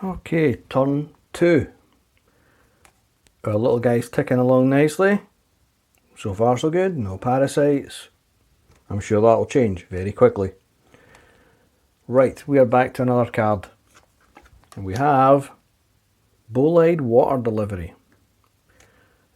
Okay, turn 2. Our little guy's ticking along nicely. So far so good, no parasites. I'm sure that'll change very quickly. Right, we are back to another card. And we have Bolide Water Delivery.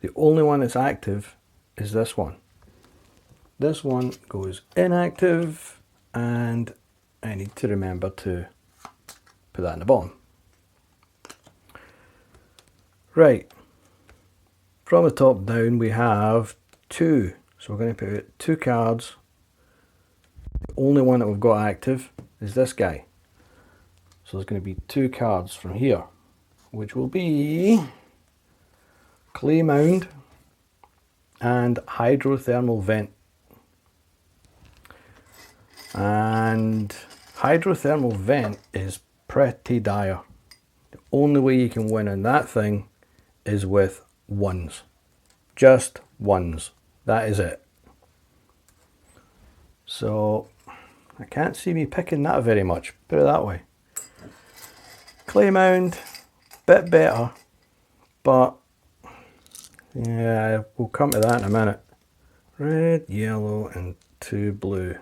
The only one that's active is this one. This one goes inactive, and I need to remember to put that in the bottom. Right, from the top down we have 2. So we're going to put 2 cards. The only one that we've got active is this guy. So there's going to be 2 cards from here, which will be Clay Mound and Hydrothermal Vent. And Hydrothermal Vent is pretty dire. The only way you can win on that thing is with 1s. Just 1s. That is it. So I can't see me picking that very much, put it that way. Clay Mound, bit better, but yeah, we'll come to that in a minute. Red, yellow and 2 blue.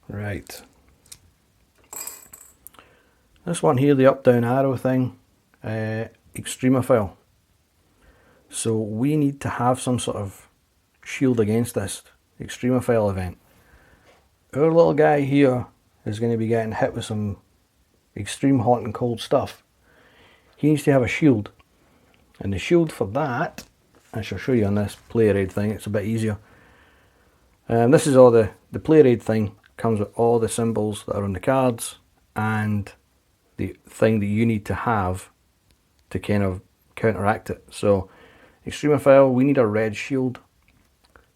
Right. This one here, the up down arrow thing, Extremophile. So we need to have some sort of shield against this Extremophile event. Our little guy here is going to be getting hit with some extreme hot and cold stuff. He needs to have a shield. And the shield for that, I shall show you on this player aid thing, it's a bit easier. This is all the player aid thing, comes with all the symbols that are on the cards and the thing that you need to have to kind of counteract it. So Extremophile, we need a red shield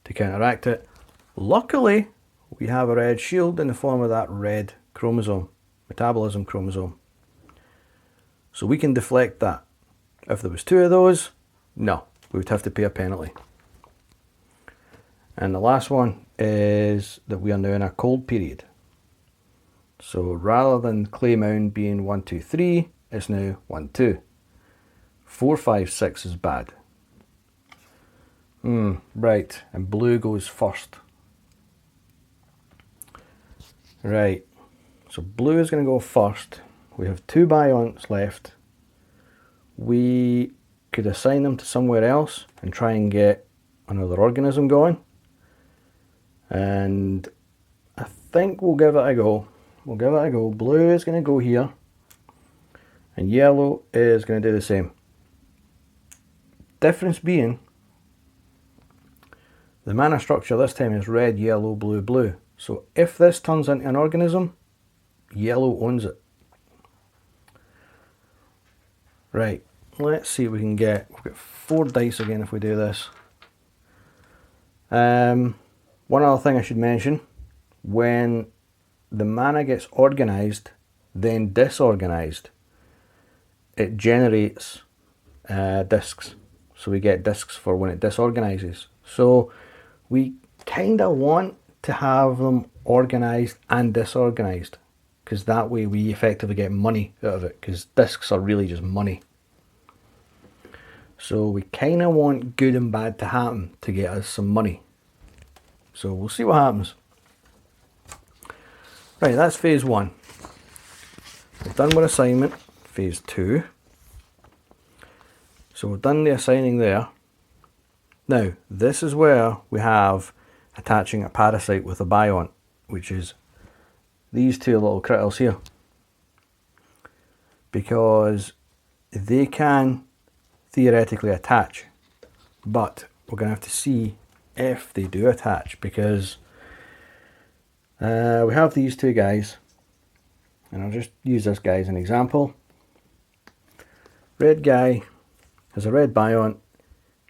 to counteract it. Luckily, we have a red shield in the form of that red chromosome, metabolism chromosome. So we can deflect that. If there was 2 of those, no, we would have to pay a penalty. And the last one is that we are now in a cold period. So rather than Clay Mound being 1, 2, 3, it's now 1, 2. 4, 5, 6 is bad. Right, and blue goes first. Right, so blue is going to go first. We have 2 Bionts left. We could assign them to somewhere else and try and get another organism going. And I think we'll give it a go. We'll give it a go. Blue is going to go here. And yellow is going to do the same. Difference being, the mana structure this time is red, yellow, blue, blue. So if this turns into an organism, yellow owns it. Right, let's see what we can get. We've got 4 dice again if we do this. One other thing I should mention, when the mana gets organised, then disorganised, it generates discs. So we get discs for when it disorganises. So we kind of want to have them organised and disorganised, because that way we effectively get money out of it, because discs are really just money. So we kind of want good and bad to happen to get us some money. So we'll see what happens. Right, that's phase 1. We've done our assignment. Phase 2. So we've done the assigning there. Now, this is where we have attaching a parasite with a Biont, which is these 2 little critters here. Because they can theoretically attach, but we're going to have to see if they do attach, because we have these 2 guys, and I'll just use this guy as an example. Red guy has a red Biont.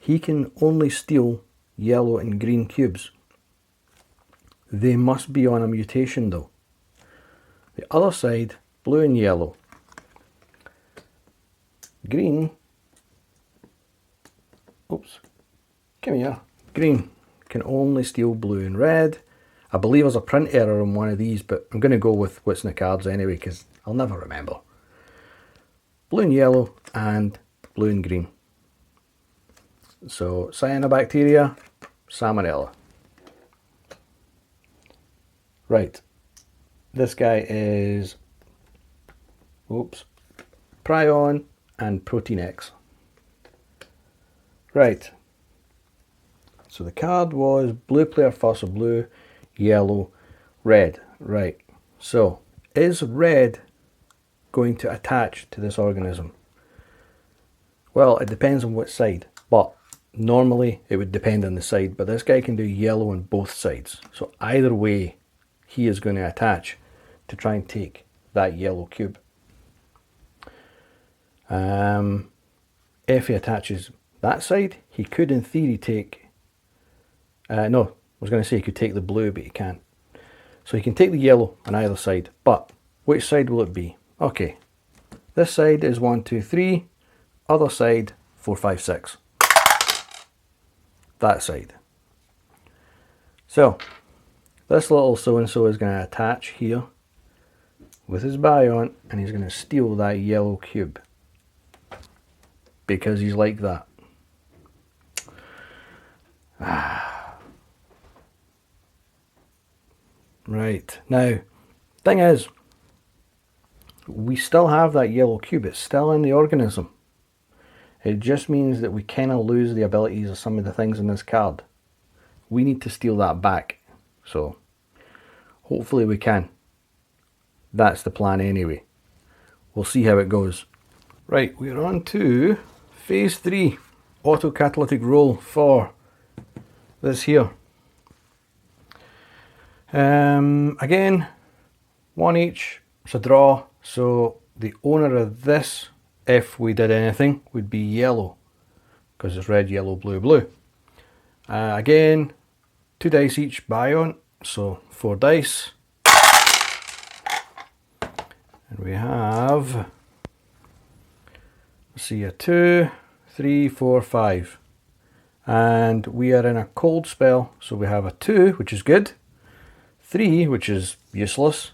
He can only steal yellow and green cubes. They must be on a mutation though. The other side, blue and yellow. Green, oops, come here. Green can only steal blue and red, I believe there's a print error on one of these, but I'm going to go with what's in the cards anyway, because I'll never remember. Blue and yellow, and blue and green. So cyanobacteria, salmonella. Right, this guy is, oops, prion and protein X. Right, so the card was blue player first, so blue, yellow, red. Right, so is red going to attach to this organism? Well, it depends on which side, but normally it would depend on the side, but this guy can do yellow on both sides. So either way, he is going to attach to try and take that yellow cube. If he attaches that side, he could in theory take, no, I was going to say he could take the blue, but he can't. So he can take the yellow on either side, but which side will it be? Okay, this side is 1, 2, 3, other side 4, 5, 6. That side. So this little so-and-so is going to attach here with his bion, and he's going to steal that yellow cube because he's like that. Right, now thing is, we still have that yellow cube. It's still in the organism. It just means that we kind of lose the abilities of some of the things in this card. We need to steal that back. So hopefully we can. That's the plan anyway. We'll see how it goes. Right, we're on to phase 3. Autocatalytic roll for this here. Again, 1 each. It's a draw. So the owner of this, if we did anything, would be yellow, because it's red, yellow, blue, blue. Again, 2 dice each bion, so 4 dice. And we have, let's see, a 2, 3, 4, 5. And we are in a cold spell, so we have a 2, which is good, 3, which is useless,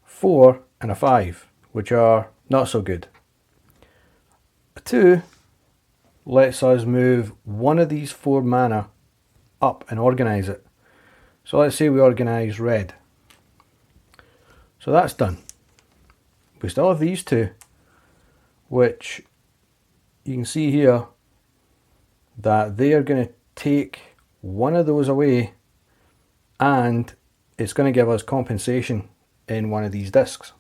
4, and a 5, which are not so good. A 2 lets us move one of these 4 mana up and organise it. So let's say we organise red. So that's done. We still have these 2, which you can see here that they are going to take one of those away, and it's going to give us compensation in one of these discs.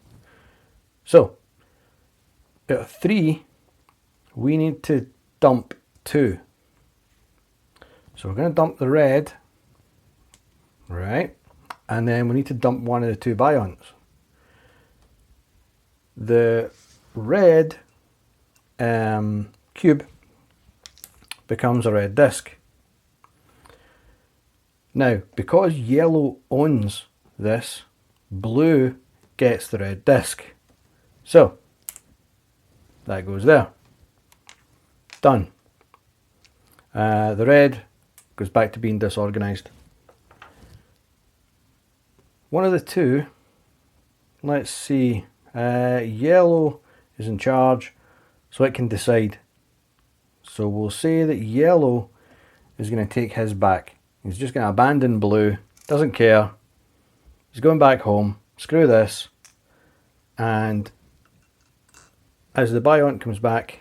So out of 3, we need to dump 2. So we're going to dump the red, right? And then we need to dump one of the 2 bions. The red cube becomes a red disc. Now, because yellow owns this, blue gets the red disc. So that goes there. Done. The red goes back to being disorganized. One of the 2, let's see, yellow is in charge, so it can decide. So we'll say that yellow is going to take his back. He's just going to abandon blue, doesn't care. He's going back home, screw this, and as the biont comes back,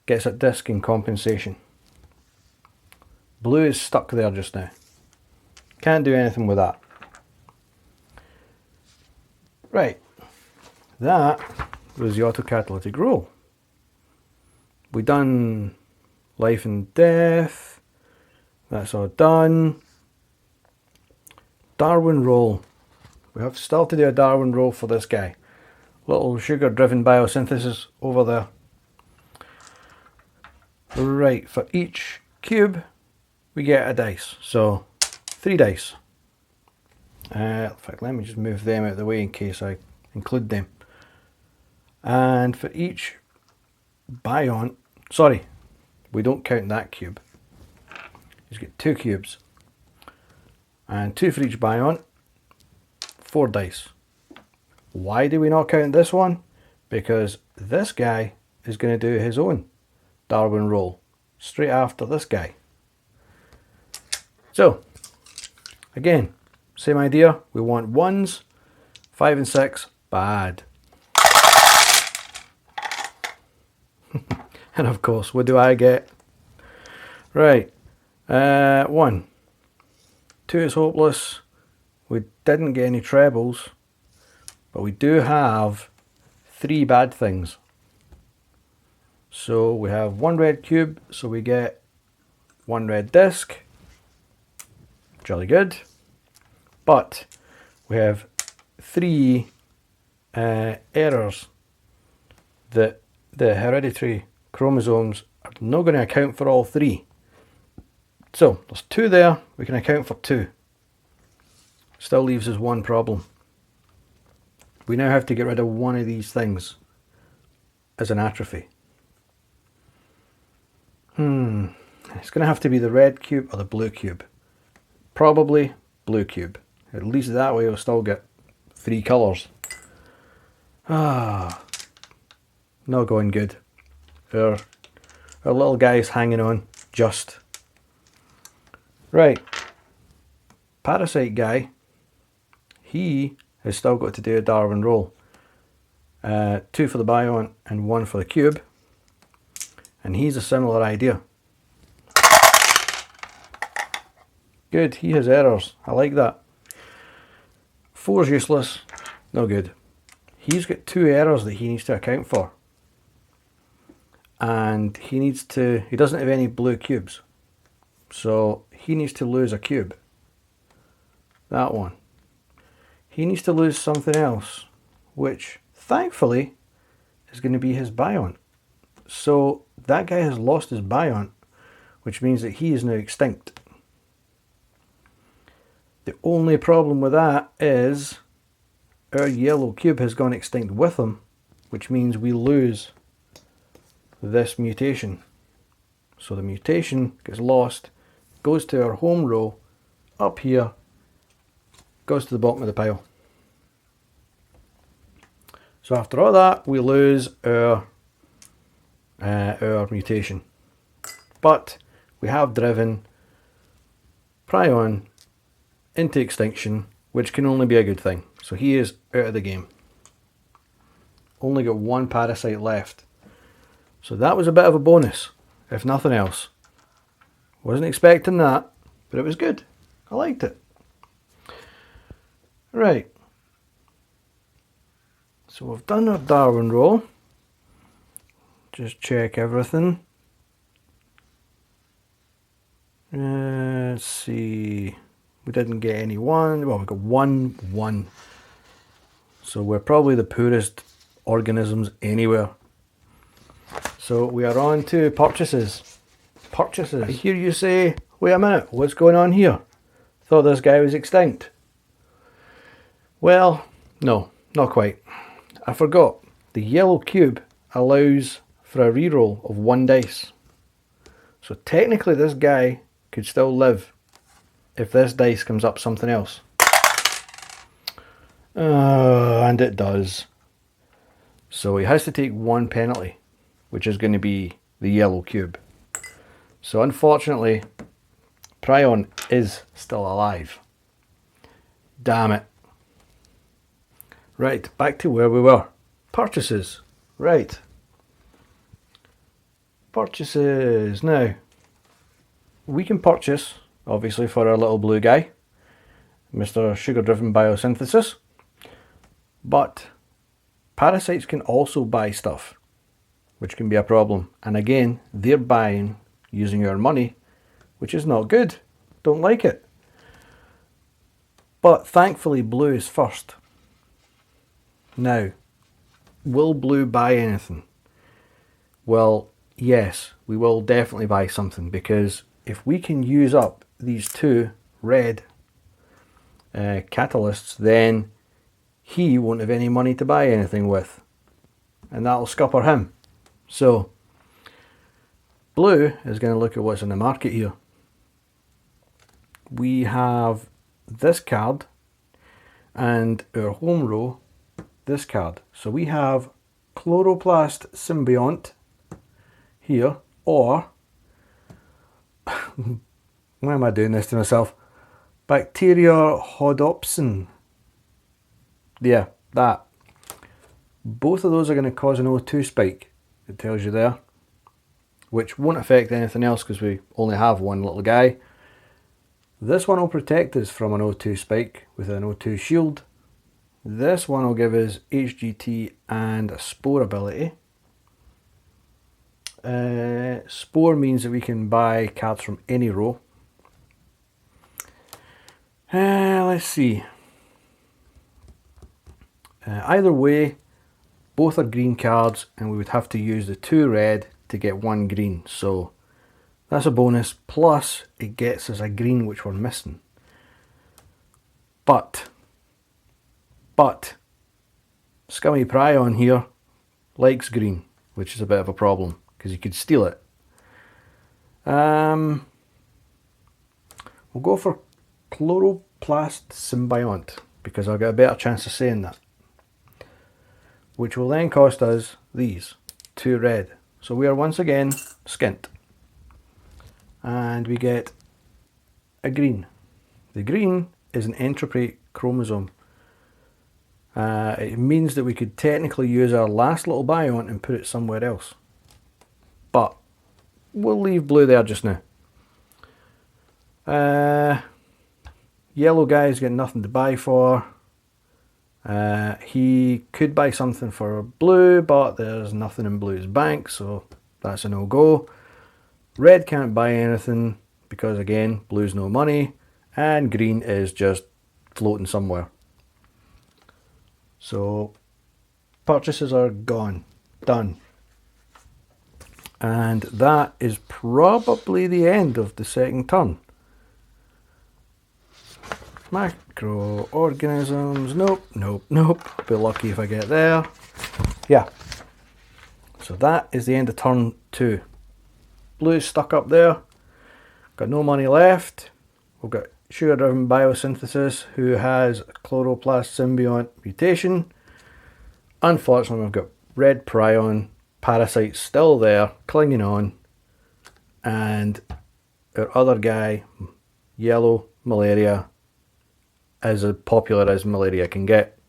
gets a disc in compensation. Blue is stuck there just now. Can't do anything with that. Right, that was the autocatalytic roll. We done life and death. That's all done. Darwin roll. We have still to do a Darwin roll for this guy. Little sugar driven biosynthesis over there. Right, for each cube we get a dice. So 3 dice. In fact, let me just move them out of the way in case I include them. And for each biont, sorry, we don't count that cube. He's got 2 cubes. and 2 for each Bion, 4 dice. Why do we not count this one? Because this guy is going to do his own Darwin roll straight after this guy. So, again, same idea. We want 1s, 5 and 6, bad. And of course, what do I get? Right, 1. 2 is hopeless. We didn't get any trebles, but we do have 3 bad things. So we have 1 red cube, so we get 1 red disc. Jolly good. But we have 3 errors that the hereditary chromosomes are not going to account for all 3. So there's 2 there, we can account for 2. Still leaves us 1 problem. We now have to get rid of one of these things as an atrophy. It's going to have to be the red cube or the blue cube. Probably blue cube. At least that way we'll still get 3 colours. Not going good. Our little guy's hanging on just. Right. Parasite guy, he has still got to do a Darwin roll. 2 for the Bion and 1 for the cube. And he's a similar idea. Good, he has errors. I like that. 4's useless. No good. He's got 2 errors that he needs to account for. And he doesn't have any blue cubes. So he needs to lose a cube. That one. He needs to lose something else, which thankfully is going to be his Bion. So that guy has lost his Bion, which means that he is now extinct. The only problem with that is our yellow cube has gone extinct with him, which means we lose this mutation. So the mutation gets lost, goes to our home row, up here, goes to the bottom of the pile. So after all that, we lose our mutation. But we have driven Prion into extinction, which can only be a good thing. So he is out of the game. Only got 1 parasite left. So that was a bit of a bonus, if nothing else. Wasn't expecting that, but it was good. I liked it. Right. So we've done our Darwin roll. Just check everything. Let's see. We didn't get any 1. Well, we got 1. So we're probably the poorest organisms anywhere. So we are on to purchases. Purchases. I hear you say, wait a minute, what's going on here? Thought this guy was extinct. Well, no, not quite. I forgot. The yellow cube allows for a reroll of 1 dice. So technically this guy could still live if this dice comes up something else. And it does. So he has to take 1 penalty, which is going to be the yellow cube. So unfortunately, Prion is still alive. Damn it. Right, back to where we were. Purchases. Right. Purchases. Now, we can purchase, obviously, for our little blue guy, Mr. Sugar-Driven Biosynthesis. But parasites can also buy stuff, which can be a problem. And again, they're buying using our money, which is not good. Don't like it. But thankfully, blue is first. Now, will blue buy anything? Well, yes, we will definitely buy something, because if we can use up these 2 red catalysts, then he won't have any money to buy anything with, and that'll scupper him. So blue is going to look at what's in the market here. We have this card, and our home row, this card. So we have Chloroplast Symbiont here, or, why am I doing this to myself? Bacteriorhodopsin. Yeah, that. Both of those are going to cause an O2 spike, it tells you there, which won't affect anything else because we only have one little guy. This one will protect us from an O2 spike with an O2 shield. This one will give us HGT and a spore ability. Spore means that we can buy cards from any row. Let's see. Either way, both are green cards, and we would have to use the 2 red to get 1 green. So that's a bonus, plus it gets us a green which we're missing. But Scummy Prion here likes green, which is a bit of a problem because you could steal it. We'll go for Chloroplast Symbiont because I'll get a better chance of saying that, which will then cost us these 2 red. So we are once again skint, and we get a green. The green is an entropy chromosome. It means that we could technically use our last little Biont and put it somewhere else, but we'll leave blue there just now. Yellow guy's got nothing to buy for. He could buy something for blue, but there's nothing in blue's bank, so that's a no-go. Red can't buy anything because, again, blue's no money, and green is just floating somewhere. So purchases are gone, done. And that is probably the end of the second turn. Microorganisms, nope. Be lucky if I get there. Yeah. So that is the end of turn 2. Blue's stuck up there. Got no money left. We've got sugar-driven biosynthesis, who has a Chloroplast Symbiont mutation. Unfortunately, we've got red prion parasites still there, clinging on. And our other guy, yellow malaria, is as popular as malaria can get.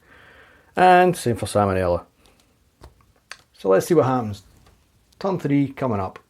And same for salmonella. So let's see what happens. Turn 3 coming up.